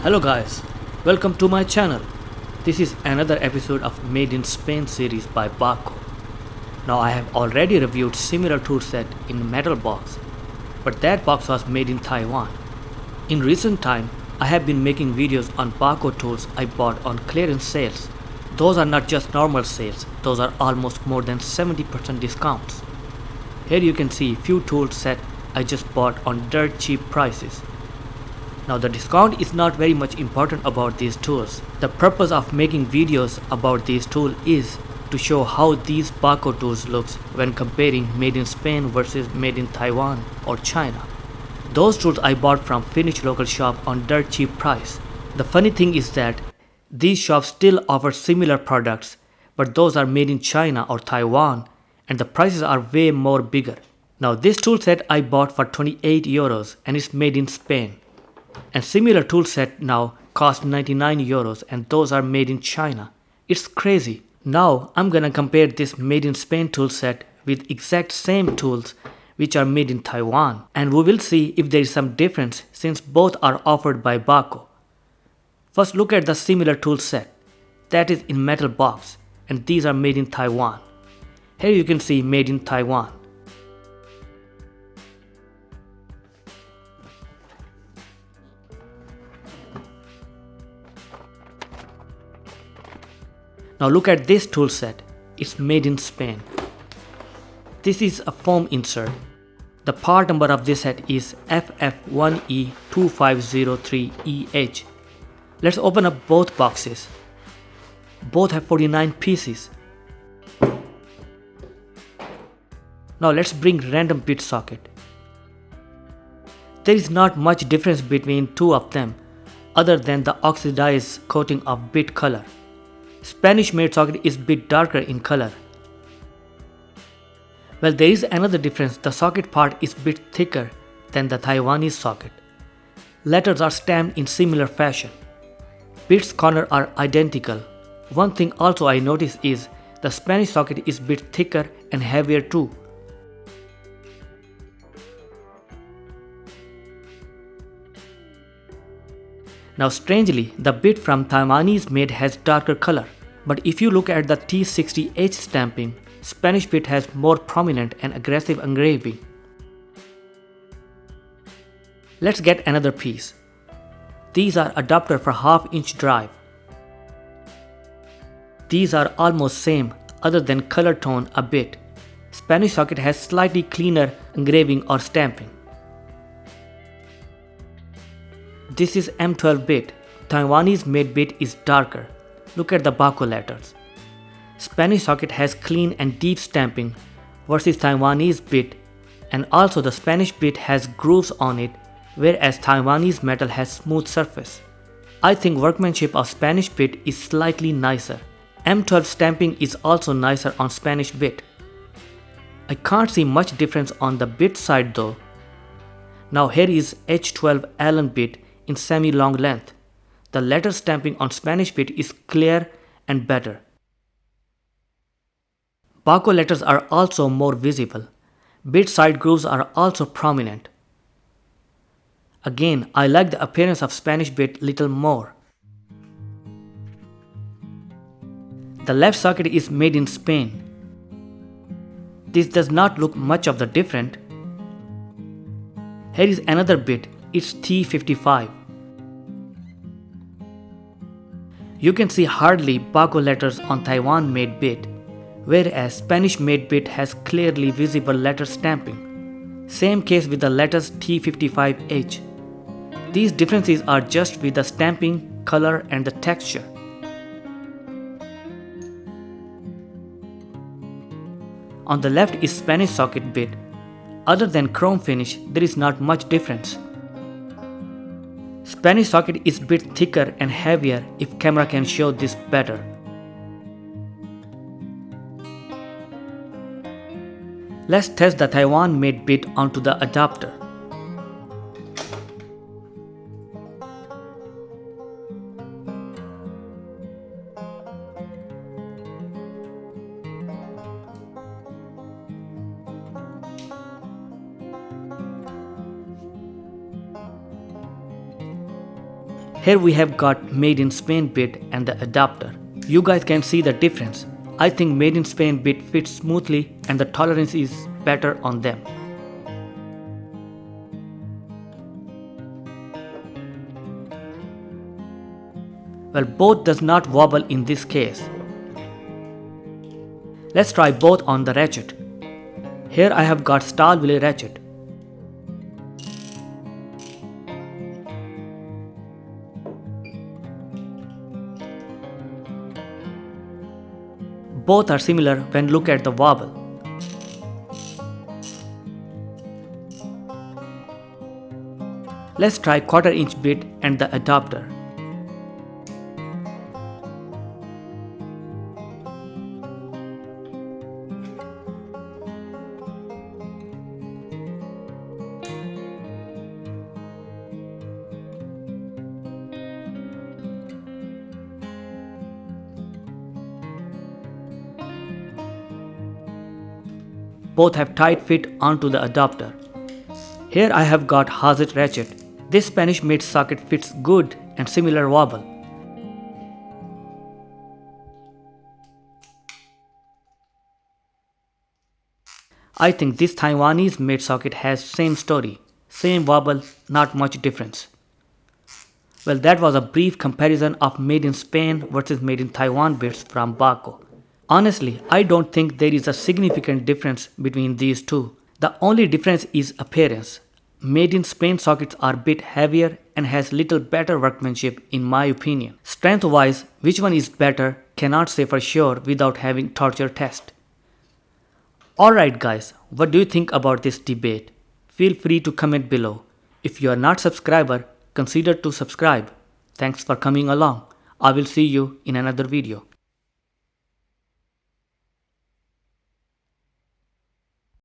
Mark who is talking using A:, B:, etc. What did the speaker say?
A: Hello guys, welcome to my channel. This is another episode of Made in Spain series by Bahco. Now I have already reviewed similar tool set in metal box, but that box was made in Taiwan. In recent time, I have been making videos on Bahco tools I bought on clearance sales. Those are not just normal sales, those are almost more than 70% discounts. Here you can see few tool set I just bought on dirt cheap prices. Now the discount is not very much important about these tools. The purpose of making videos about these tools is to show how these Bahco tools looks when comparing made in Spain versus made in Taiwan or China. Those tools I bought from Finnish local shop on dirt cheap price. The funny thing is that these shops still offer similar products, but those are made in China or Taiwan and the prices are way more bigger. Now this tool set I bought for 28 euros and it's made in Spain. And similar tool set now cost 99 euros and those are made in China. It's crazy. Now I'm gonna compare this made in Spain tool set with exact same tools which are made in Taiwan, and we will see if there is some difference since both are offered by Bahco. First look at the similar tool set. That is in metal box and these are made in Taiwan. Here you can see made in Taiwan. Now look at this tool set, it's made in Spain. This is a foam insert. The part number of this set is FF1E2503EH. Let's open up both boxes. Both have 49 pieces. Now let's bring random bit socket. There is not much difference between two of them other than the oxidized coating of bit color. Spanish made socket is bit darker in color. Well, there is another difference. The socket part is bit thicker than the Taiwanese socket. Letters are stamped in similar fashion. Bits corner are identical. One thing also I noticed is the Spanish socket is bit thicker and heavier too. Now strangely, the bit from Taiwanese made has darker color, but if you look at the T60H stamping, Spanish bit has more prominent and aggressive engraving. Let's get another piece. These are adapter for half-inch drive. These are almost same other than color tone a bit. Spanish socket has slightly cleaner engraving or stamping. This is M12 bit. Taiwanese made bit is darker. Look at the Bahco letters. Spanish socket has clean and deep stamping versus Taiwanese bit, and also the Spanish bit has grooves on it whereas Taiwanese metal has smooth surface. I think workmanship of Spanish bit is slightly nicer. M12 stamping is also nicer on Spanish bit. I can't see much difference on the bit side though. Now here is H12 Allen bit in semi-long length. The letter stamping on Spanish bit is clear and better. Bahco letters are also more visible. Bit side grooves are also prominent. Again, I like the appearance of Spanish bit little more. The left socket is made in Spain. This does not look much of the different. Here is another bit. It's T55. You can see hardly Bahco letters on Taiwan made bit, whereas Spanish made bit has clearly visible letter stamping. Same case with the letters T55H. These differences are just with the stamping, color and the texture. On the left is Spanish socket bit. Other than chrome finish, there is not much difference. Spanish socket is bit thicker and heavier if camera can show this better. Let's test the Taiwan made bit onto the adapter. Here we have got Made in Spain bit and the adapter. You guys can see the difference. I think Made in Spain bit fits smoothly and the tolerance is better on them. Well, both does not wobble in this case. Let's try both on the ratchet. Here I have got Stahlwille ratchet. Both are similar when look at the wobble. Let's try 1/4 inch bit and the adapter. Both have tight fit onto the adapter. Here I have got Hazard ratchet. This Spanish made socket fits good and similar wobble. I think this Taiwanese made socket has same story, same wobble, not much difference. Well, that was a brief comparison of made in Spain versus made in Taiwan bits from Bahco. Honestly, I don't think there is a significant difference between these two. The only difference is appearance. Made in Spain sockets are a bit heavier and has little better workmanship in my opinion. Strength wise, which one is better cannot say for sure without having torture test. Alright guys, what do you think about this debate? Feel free to comment below. If you are not subscriber, consider to subscribe. Thanks for coming along. I will see you in another video.